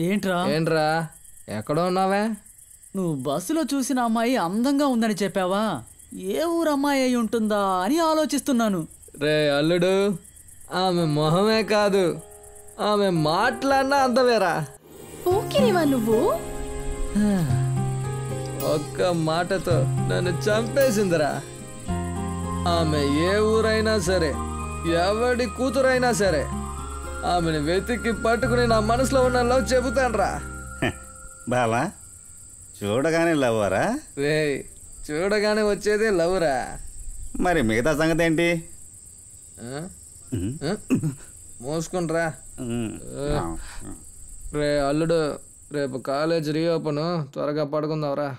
ఏంట్రా ఏంట్రా ఎక్కడ ఉన్నావే? నువ్వు బస్సులో చూసిన అమ్మాయి అందంగా ఉందని చెప్పావా? ఏ ఊరు అమ్మాయి అయి ఉంటుందా అని ఆలోచిస్తున్నాను. రే అల్లుడు, ఆమె మొహమే కాదు, ఆమె మాట్లాడినా అందవేరా. ఓకేనేవా నువ్వు? ఒక్క మాటతో నన్ను చంపేసిందిరా. ఆమె ఏ ఊరైనా సరే, ఎవడి కూతురైనా సరే, ఆమెను వెతికి పట్టుకుని నా మనసులో ఉన్న లవ్ చెబుతాన్రా. బావా, చూడగానే లవ్వరా? రే, చూడగానే వచ్చేదే లవ్రా. మరి మిగతా సంగతి ఏంటి? మోసుకుంట్రా. రే అల్లుడు, రేపు కాలేజ్ రీఓపెన్, త్వరగా పడుకుందాంరా.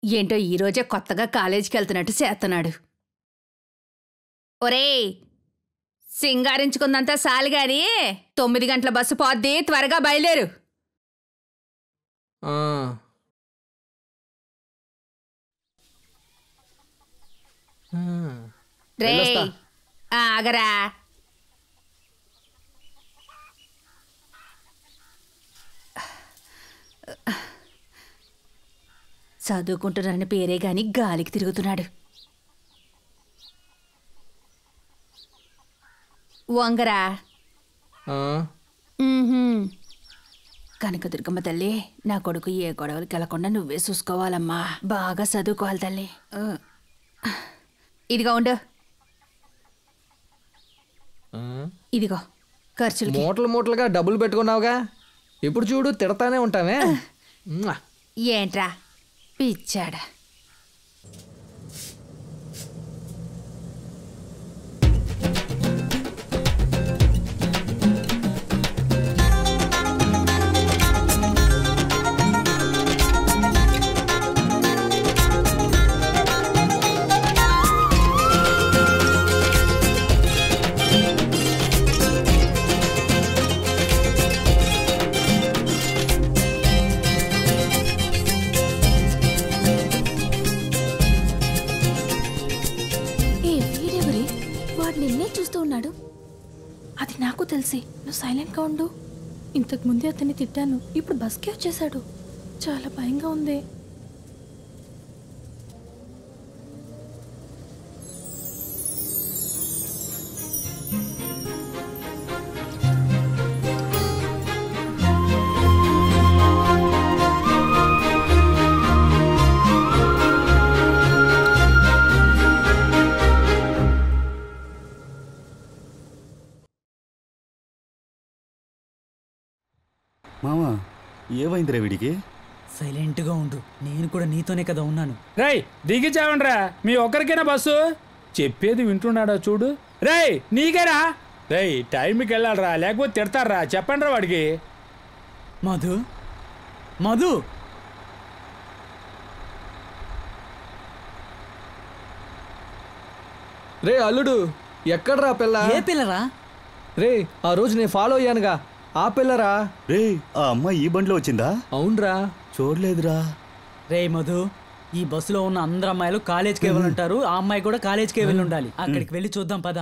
ఏంటో ఈరోజే కొత్తగా కాలేజీకి వెళ్తున్నట్టు చేస్తున్నాడు. ఒరే, సింగారించుకుందంతా సాలిగాని 9 గంటల బస్సు పోద్ది, త్వరగా బయలుదేరు. రే ఆగరా. చదువుకుంటున్నారని పేరే గాని గాలికి తిరుగుతున్నాడు. వంగరా. కనకదుర్గమ్మ తల్లి, నా కొడుకు ఏ గొడవలకి వెళ్లకుండా నువ్వే చూసుకోవాలమ్మా. బాగా చదువుకోవాలి తల్లి. ఇదిగో ఉండు, ఇదిగో ఖర్చులు. మూటలు మూటలుగా డబ్బులు పెట్టుకున్నావుగా, ఇప్పుడు చూడు తిడతానే ఉంటామే. ఏంట్రా పిచ్చాడా? అది నాకు తెలిసి, నువ్వు సైలెంట్గా ఉండు. ఇంతకు ముందే అతన్ని తిట్టాను, ఇప్పుడు బస్కే వచ్చేసాడు. చాలా భయంగా ఉంది. మామా, ఏమైందిరా వీడికి? సైలెంట్గా ఉండు, నేను కూడా నీతోనే కదా ఉన్నాను. రేయ్ దిగిచావండ్రా, మీ ఒక్కరికైనా బస్సు? చెప్పేది వింటున్నాడా చూడు. రేయ్ నీకేరా? రేయ్ టైంకి వెళ్ళాలరా, లేకపోతే తిడతారా. చెప్పండి రా వాడికి. మధు, మధు, రే అల్లుడు, ఎక్కడ్రా పిల్ల? ఏ పిల్లరా? రే, ఆ రోజు నేను ఫాలో అయ్యానుగా, ఆ పిల్లరా. రే, ఆ అమ్మాయి ఈ బండిలో వచ్చిందా? అవునరా, చూడలేదురా. రే మధు, ఈ బస్సులో ఉన్న అందరు అమ్మాయిలు కాలేజ్కి వెళ్ళి ఉంటారు. ఆ అమ్మాయి కూడా కాలేజ్కి వెళ్ళి ఉండాలి. అక్కడికి వెళ్ళి చూద్దాం పద.